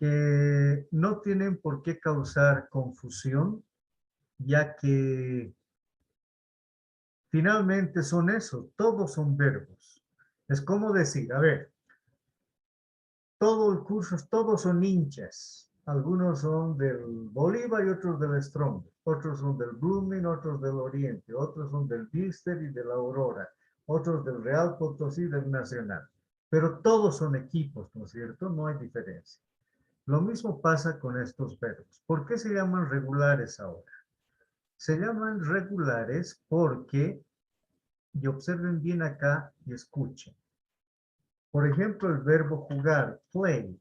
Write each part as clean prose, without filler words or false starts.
que no tienen por qué causar confusión, ya que finalmente son eso, todos son verbos. Es como decir, a ver, todo el curso, todos son hinchas. Algunos son del Bolívar y otros del Strong. Otros son del Blooming, otros del Oriente. Otros son del Bicester y de la Aurora. Otros del Real Potosí y del Nacional. Pero todos son equipos, ¿no es cierto? No hay diferencia. Lo mismo pasa con estos verbos. ¿Por qué se llaman regulares ahora? Se llaman regulares porque, y observen bien acá y escuchen. Por ejemplo, el verbo jugar, play,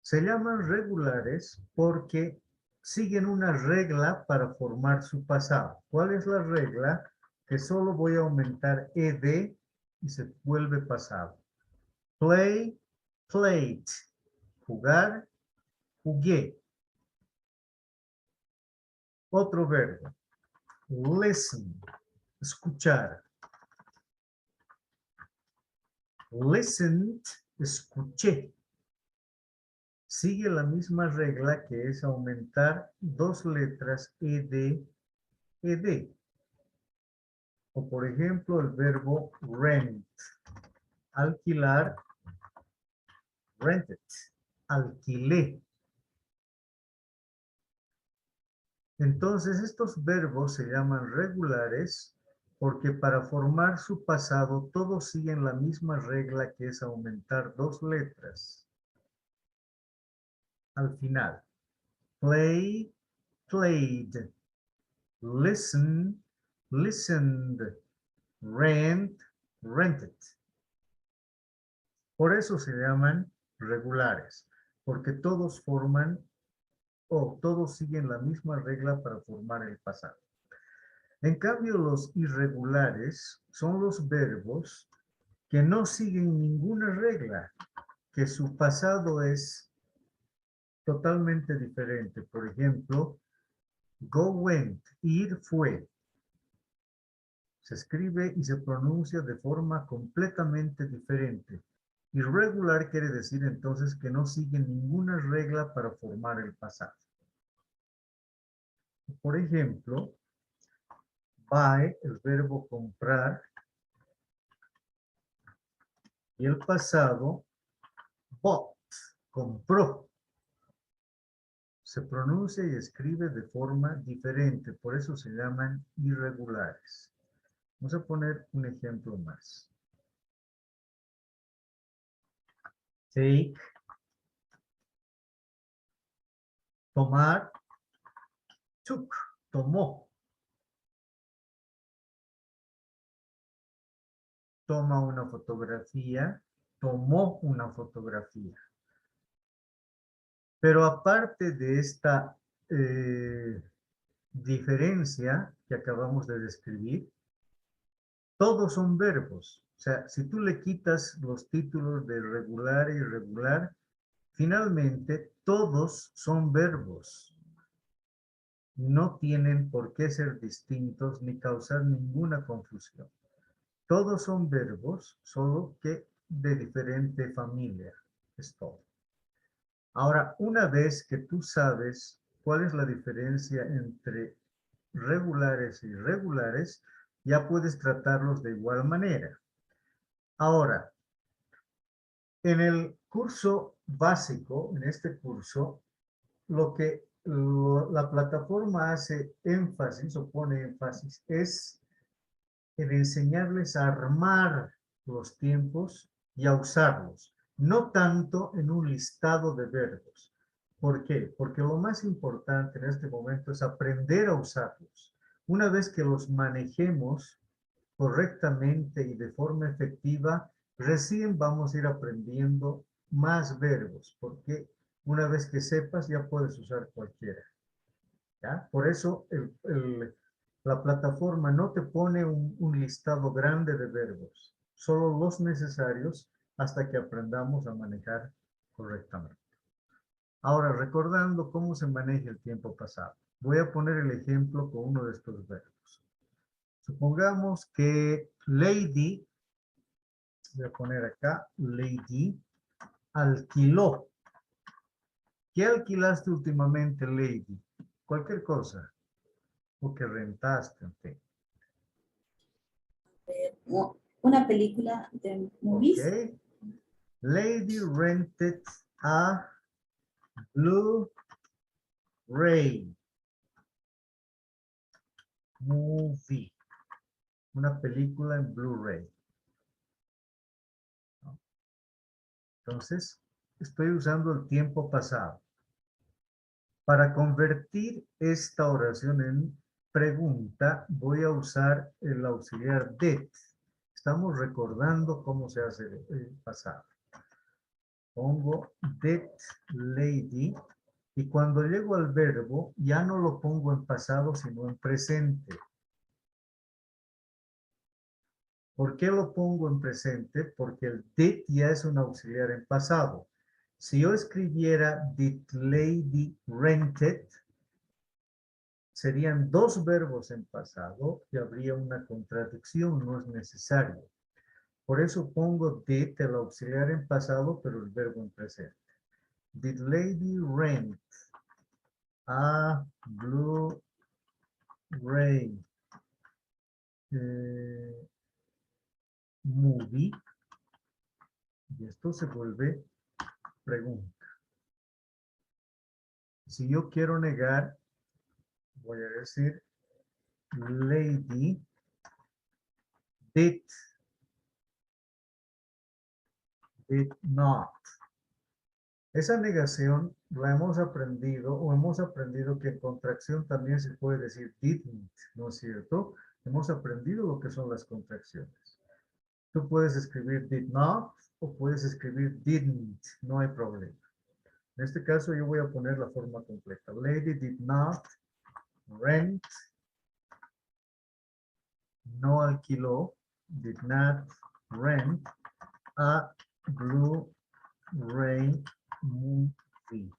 se llaman regulares porque siguen una regla para formar su pasado. ¿Cuál es la regla? Que solo voy a aumentar ed y se vuelve pasado. Play, played. Jugar, jugué. Otro verbo. Listen, escuchar. Listened, escuché. Sigue la misma regla que es aumentar dos letras ed, ed. O por ejemplo el verbo rent, alquilar, rented, alquilé. Entonces estos verbos se llaman regulares porque para formar su pasado todos siguen la misma regla que es aumentar dos letras al final. Play, played. Listen, listened. Rent, rented. Por eso se llaman regulares, porque todos forman o todos siguen la misma regla para formar el pasado. En cambio, los irregulares son los verbos que no siguen ninguna regla, que su pasado es totalmente diferente. Por ejemplo, go, went, ir, fue. Se escribe y se pronuncia de forma completamente diferente. Irregular quiere decir entonces que no sigue ninguna regla para formar el pasado. Por ejemplo, buy, el verbo comprar, y el pasado, bought, compró. Se pronuncia y escribe de forma diferente, por eso se llaman irregulares. Vamos a poner un ejemplo más. Take, tomar, took, tomó. Toma una fotografía, tomó una fotografía. Pero aparte de esta diferencia que acabamos de describir, todos son verbos. O sea, si tú le quitas los títulos de regular e irregular, finalmente todos son verbos. No tienen por qué ser distintos ni causar ninguna confusión. Todos son verbos, solo que de diferente familia. Es todo. Ahora, una vez que tú sabes cuál es la diferencia entre regulares e irregulares, ya puedes tratarlos de igual manera. Ahora, en el curso básico, en este curso, lo que la plataforma hace énfasis o pone énfasis es en enseñarles a armar los tiempos y a usarlos, no tanto en un listado de verbos. ¿Por qué? Porque lo más importante en este momento es aprender a usarlos. Una vez que los manejemos correctamente y de forma efectiva, recién vamos a ir aprendiendo más verbos, porque una vez que sepas ya puedes usar cualquiera. ¿Ya? Por eso la plataforma no te pone un listado grande de verbos, solo los necesarios hasta que aprendamos a manejar correctamente. Ahora, recordando cómo se maneja el tiempo pasado, voy a poner el ejemplo con uno de estos verbos. Supongamos que lady, voy a poner acá, lady, alquiló. ¿Qué alquilaste últimamente, Lady? Cualquier cosa. O que rentaste. Okay. Una película de movies. Okay. Lady rented a Blu-ray movie. Una película en Blu-ray. Entonces, estoy usando el tiempo pasado. Para convertir esta oración en pregunta, voy a usar el auxiliar did. Estamos recordando cómo se hace el pasado. Pongo did lady y cuando llego al verbo ya no lo pongo en pasado sino en presente. ¿Por qué lo pongo en presente? Porque el did ya es un auxiliar en pasado. Si yo escribiera did lady rented, serían dos verbos en pasado y habría una contradicción, no es necesario. Por eso pongo did, el auxiliar en pasado, pero el verbo en presente. Did lady rent a Blu-ray movie? Y esto se vuelve pregunta. Si yo quiero negar, voy a decir lady did not. Esa negación la hemos aprendido o hemos aprendido que en contracción también se puede decir didn't, ¿no es cierto? Hemos aprendido lo que son las contracciones. Tú puedes escribir did not o puedes escribir didn't, no hay problema. En este caso yo voy a poner la forma completa. Lady did not rent, no alquiló, did not rent a Blu-ray movie.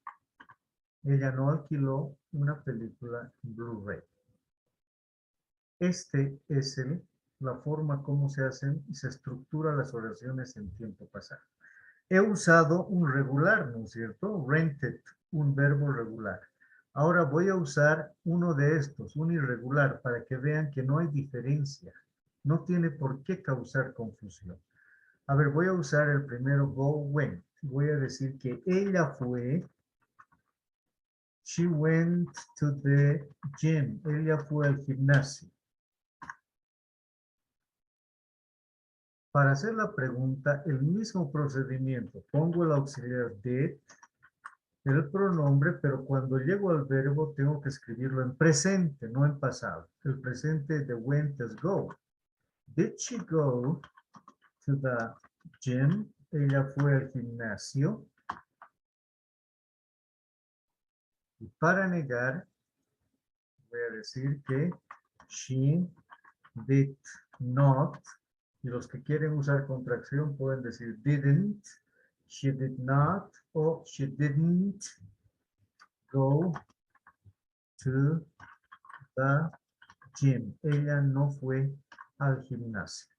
Ella no alquiló una película Blu-ray. Este es la forma como se hacen y se estructuran las oraciones en tiempo pasado. He usado un regular, ¿no es cierto? Rented, un verbo regular. Ahora voy a usar uno de estos, un irregular, para que vean que no hay diferencia. No tiene por qué causar confusión. A ver, voy a usar el primero, go, went. Voy a decir que ella fue. She went to the gym. Ella fue al gimnasio. Para hacer la pregunta, el mismo procedimiento. Pongo el auxiliar did, el pronombre, pero cuando llego al verbo tengo que escribirlo en presente, no en pasado. El presente de went es go. Did she go to the gym? Ella fue al gimnasio. Y para negar, voy a decir que she did not. Y los que quieren usar contracción pueden decir didn't, she did not, o she didn't go to the gym. Ella no fue al gimnasio.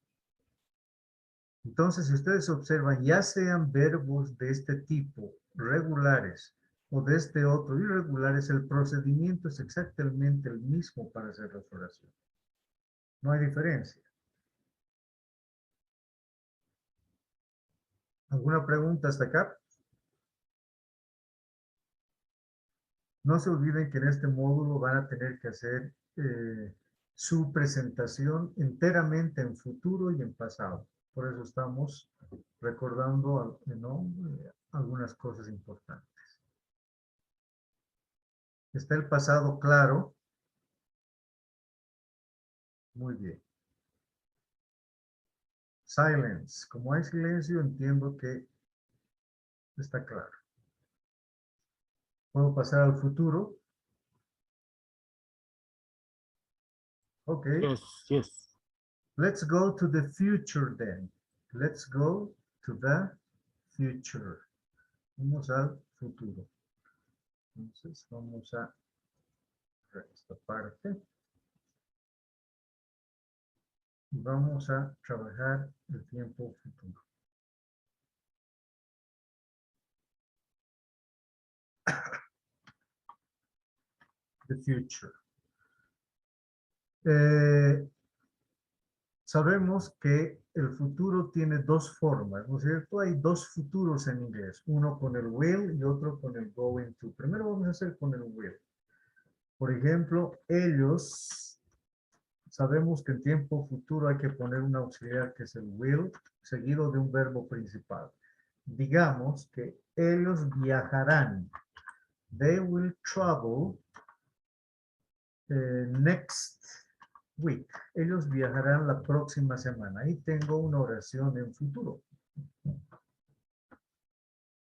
Entonces, si ustedes observan, ya sean verbos de este tipo, regulares, o de este otro, irregulares, el procedimiento es exactamente el mismo para hacer las oraciones. No hay diferencia. ¿Alguna pregunta hasta acá? No se olviden que en este módulo van a tener que hacer su presentación enteramente en futuro y en pasado. Por eso estamos recordando, ¿no? Algunas cosas importantes. ¿Está el pasado claro? Muy bien. Silence. Como hay silencio, entiendo que está claro. ¿Puedo pasar al futuro? Okay. Yes, yes. Let's go to the future then. Let's go to the future. Vamos al futuro. Entonces vamos a esta parte. Y vamos a trabajar el tiempo futuro. the future. Sabemos que el futuro tiene dos formas, ¿no es cierto? Hay dos futuros en inglés, uno con el will y otro con el going to. Primero vamos a hacer con el will. Por ejemplo, ellos, sabemos que en tiempo futuro hay que poner un auxiliar que es el will, seguido de un verbo principal. Digamos que ellos viajarán. They will travel next week. Ellos viajarán la próxima semana. Ahí tengo una oración en futuro.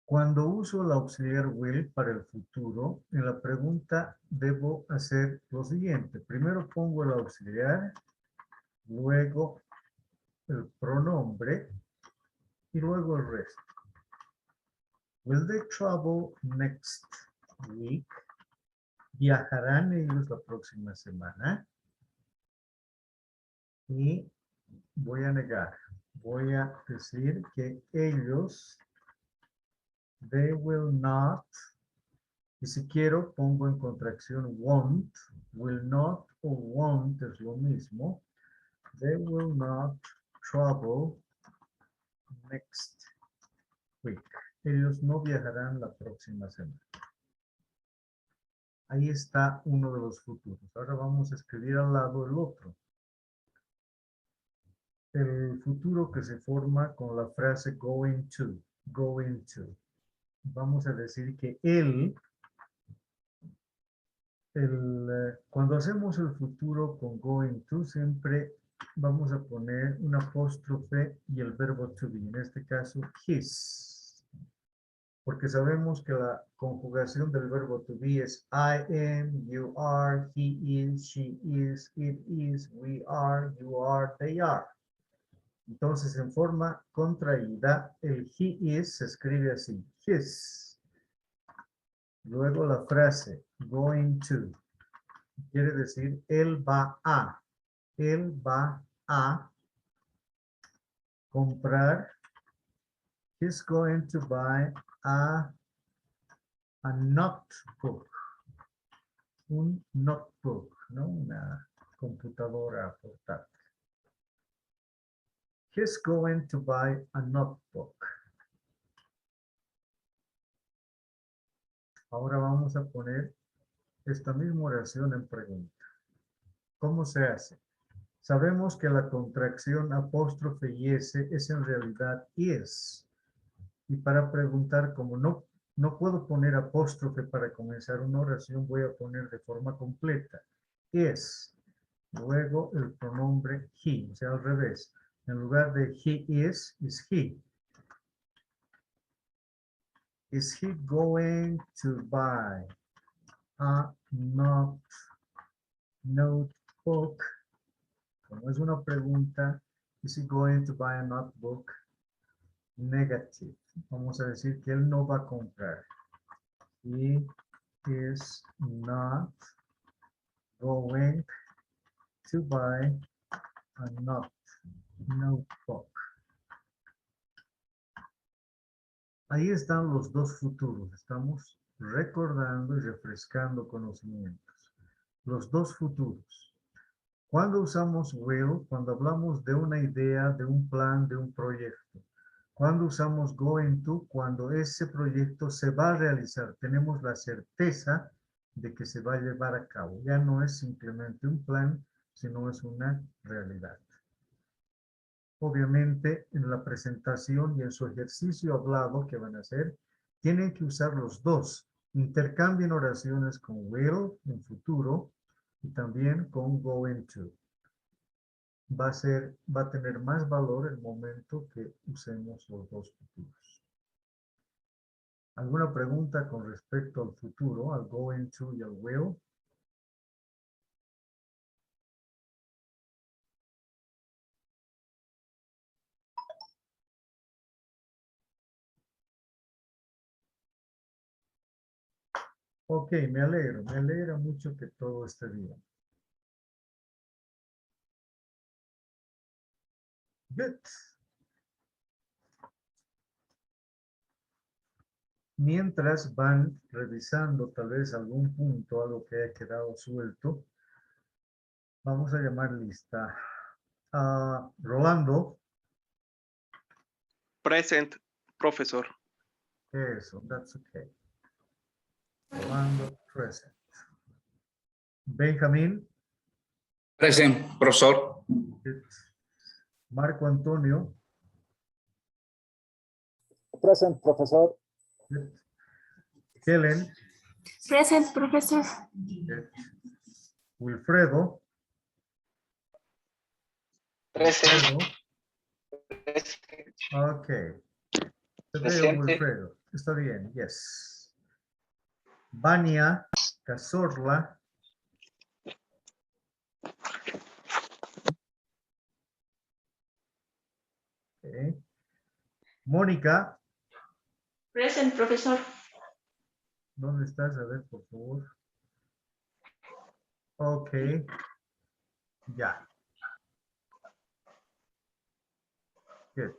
Cuando uso el auxiliar will para el futuro, en la pregunta debo hacer lo siguiente. Primero pongo el auxiliar, luego el pronombre y luego el resto. Will they travel next week? ¿Viajarán ellos la próxima semana? Y voy a negar. Voy a decir que ellos, they will not, y si quiero pongo en contracción won't, will not o won't es lo mismo. They will not travel next week. Ellos no viajarán la próxima semana. Ahí está uno de los futuros. Ahora vamos a escribir al lado el otro. El futuro que se forma con la frase going to, going to. Vamos a decir que él, cuando hacemos el futuro con going to, siempre vamos a poner un apóstrofe y el verbo to be, en este caso his. Porque sabemos que la conjugación del verbo to be es I am, you are, he is, she is, it is, we are, you are, they are. Entonces, en forma contraída, el he is se escribe así, his. Luego la frase going to quiere decir él va a comprar. He's going to buy a notebook. Un notebook, ¿no? Una computadora portátil. He's going to buy a notebook. Ahora vamos a poner esta misma oración en pregunta. ¿Cómo se hace? Sabemos que la contracción apóstrofe y s es en realidad is. Y para preguntar, como no puedo poner apóstrofe para comenzar una oración, voy a poner de forma completa. Is. Luego el pronombre he, o sea, al revés. En lugar de he is he. Is he going to buy a notebook? Como es una pregunta, is he going to buy a notebook? Negative. Vamos a decir que él no va a comprar. He is not going to buy a notebook. Ahí están los dos futuros. Estamos recordando y refrescando conocimientos. Los dos futuros. Cuando usamos will, cuando hablamos de una idea, de un plan, de un proyecto. Cuando usamos going to, cuando ese proyecto se va a realizar, tenemos la certeza de que se va a llevar a cabo. Ya no es simplemente un plan, sino es una realidad. Obviamente, en la presentación y en su ejercicio hablado que van a hacer, tienen que usar los dos. Intercambien oraciones con will en futuro y también con going to. Va a tener más valor el momento que usemos los dos futuros. ¿Alguna pregunta con respecto al futuro, al going to y al will? Ok, me alegra mucho que todo esté bien. Good. mientras van revisando tal vez algún punto, algo que haya quedado suelto, vamos a llamar lista. Rolando. Present, profesor. Eso, that's okay. Rolando, present. Benjamín. Present, profesor. Marco Antonio. Present, profesor. Helen. Present, professor. Wilfredo. Present. Ok. Te veo, Presente. Wilfredo. Está bien, yes. Vania Cazorla. Okay. Mónica. Present, professor. ¿Dónde estás? A ver, por favor. Ok. Ya. Good.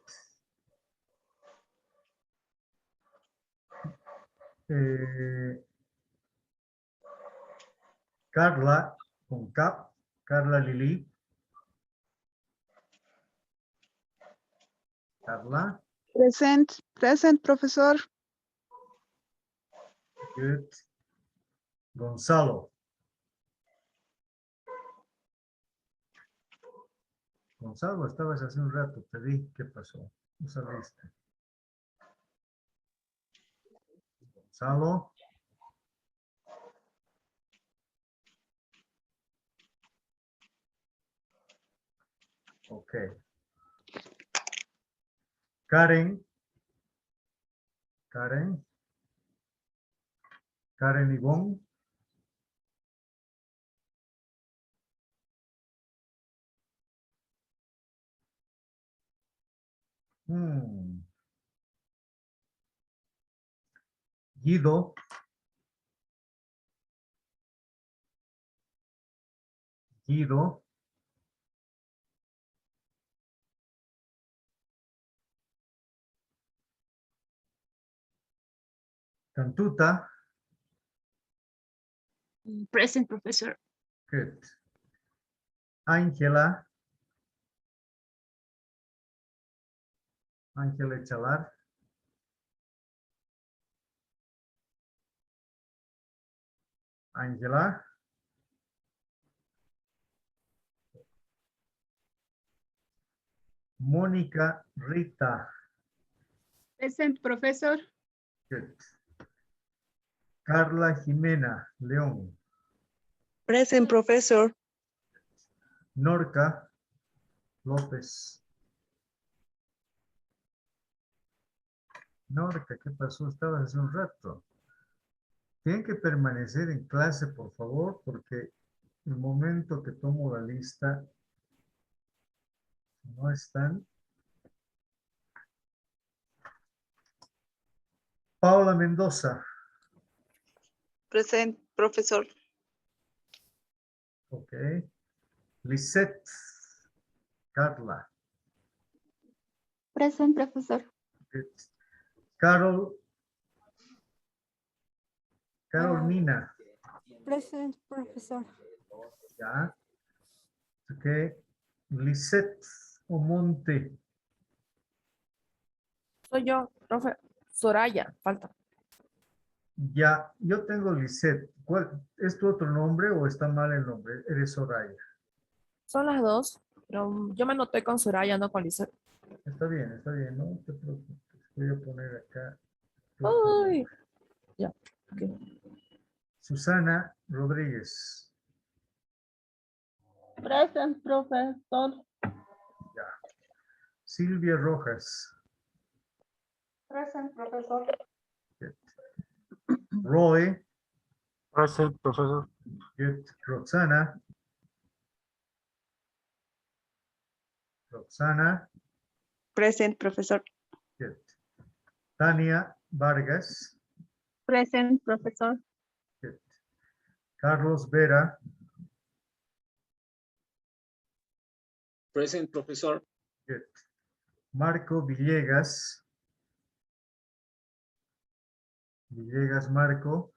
Carla, con Cap. Carla Lili. Carla. Present, profesor. Good. Gonzalo. Gonzalo, estabas hace un rato, te vi. ¿Qué pasó? No saliste. Gonzalo. Ok. Karen. Karen. Karen Ivonne. Guido. Guido. Cantuta. Present, professor. Good. Ángela. Ángela Chalar. Ángela. Mónica Rita. Present, profesor. Good. Carla Jimena León. Present, professor. Norca López. Norca, ¿qué pasó? Estabas hace un rato. Tienen que permanecer en clase, por favor, porque el momento que tomo la lista no están. Paula Mendoza. Present, professor. Ok. Lisette Carla. Present, professor. Good. Carol Nina. Present, professor. Ya. Ok. Lisette Omonte. Soy yo, profe. Soraya, falta. Ya, yo tengo Lisette. ¿Cuál es tu otro nombre o está mal el nombre? Eres Soraya. Son las dos, pero yo me anoté con Soraya, no con Lisette. Está bien, no te preocupes. Voy a poner acá. Uy. Ya. Ok. Susana Rodríguez. Present, profesor. Ya. Silvia Rojas. Present, profesor. Roy. Present, profesor. Good. Roxana. Roxana. Present, professor. Good. Tania Vargas. Present, profesor. Good. Carlos Vera. Present, profesor. Good. Marco Villegas. Villegas Marco.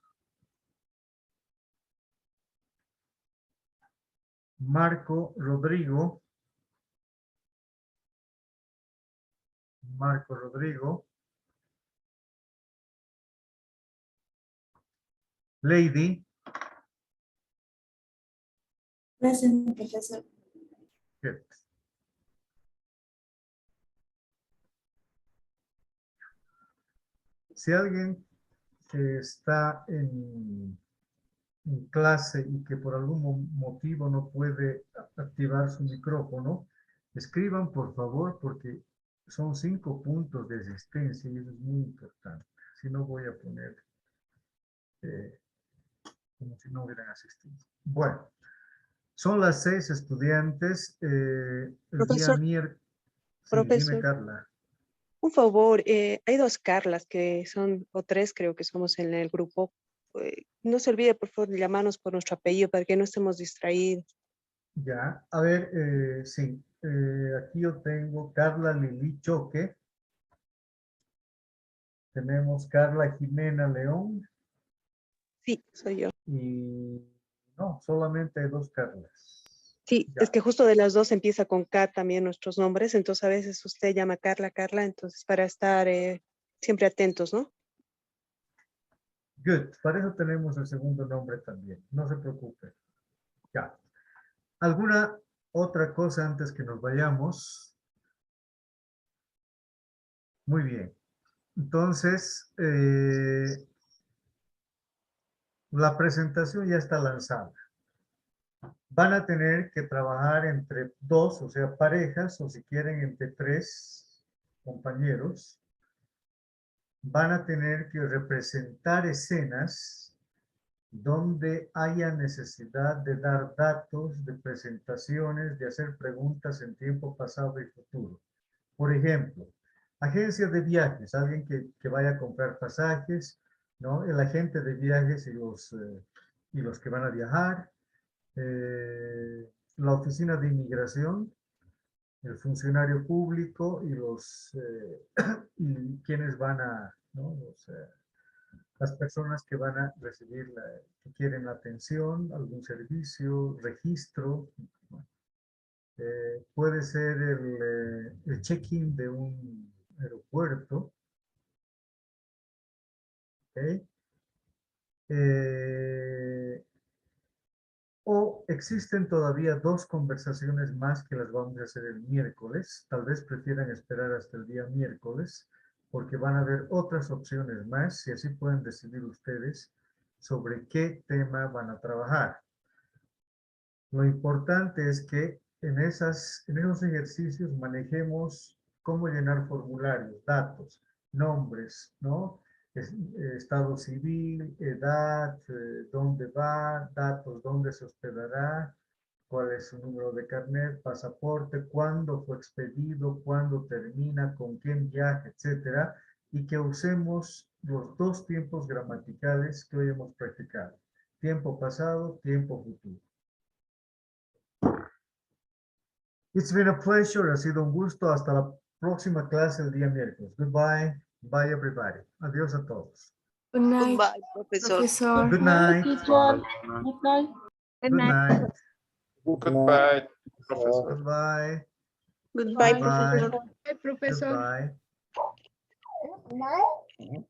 Marco Rodrigo. Marco Rodrigo. Lady. Present, professor. Good. Si alguien está en clase y que por algún motivo no puede activar su micrófono, escriban por favor porque son 5 puntos de asistencia y eso es muy importante. Si no voy a poner como si no hubieran asistido. Bueno, son las 6 estudiantes. El Profesor, día miércoles. Sí, profesor. dime, Carla. Un favor, hay 2 Carlas que son, o 3 creo que somos en el grupo. No se olvide, por favor, de llamarnos por nuestro apellido para que no estemos distraídos. Ya, a ver, sí. Aquí yo tengo Carla Lili Choque. Tenemos Carla Jimena León. Sí, soy yo. Y no, solamente hay 2 Carlas. Sí, Ya. es que justo de las 2 empieza con K también nuestros nombres, entonces a veces usted llama Carla, entonces para estar siempre atentos, ¿no? Good, para eso tenemos el segundo nombre también, no se preocupe. Ya. ¿Alguna otra cosa antes que nos vayamos? Muy bien. Entonces, la presentación ya está lanzada. Van a tener que trabajar entre 2, o sea, parejas, o si quieren entre 3 compañeros. Van a tener que representar escenas donde haya necesidad de dar datos, de presentaciones, de hacer preguntas en tiempo pasado y futuro. Por ejemplo, agencias de viajes, alguien que vaya a comprar pasajes, ¿no? El agente de viajes y los que van a viajar, la oficina de inmigración, el funcionario público y y quienes van a, ¿no? Las personas que van a recibir, que quieren atención, algún servicio, registro. Puede ser el check-in de un aeropuerto. ¿Okay? O existen todavía 2 conversaciones más que las vamos a hacer el miércoles. Tal vez prefieran esperar hasta el día miércoles porque van a haber otras opciones más y así pueden decidir ustedes sobre qué tema van a trabajar. Lo importante es que en esos ejercicios manejemos cómo llenar formularios, datos, nombres, ¿no? Estado civil, edad, dónde va, datos, dónde se hospedará, cuál es su número de carnet, pasaporte, cuándo fue expedido, cuándo termina, con quién viaja, etcétera, y que usemos los 2 tiempos gramaticales que hoy hemos practicado. Tiempo pasado, tiempo futuro. It's been a pleasure. Ha sido un gusto. Hasta la próxima clase el día miércoles. Goodbye. Bye, everybody. Adiós a todos. Good night, Goodbye, profesor. professor. Good night. Teacher. Good night. Good night. Goodbye, profesor. Goodbye. Goodbye, Bye. profesor. Bye, professor. Goodbye.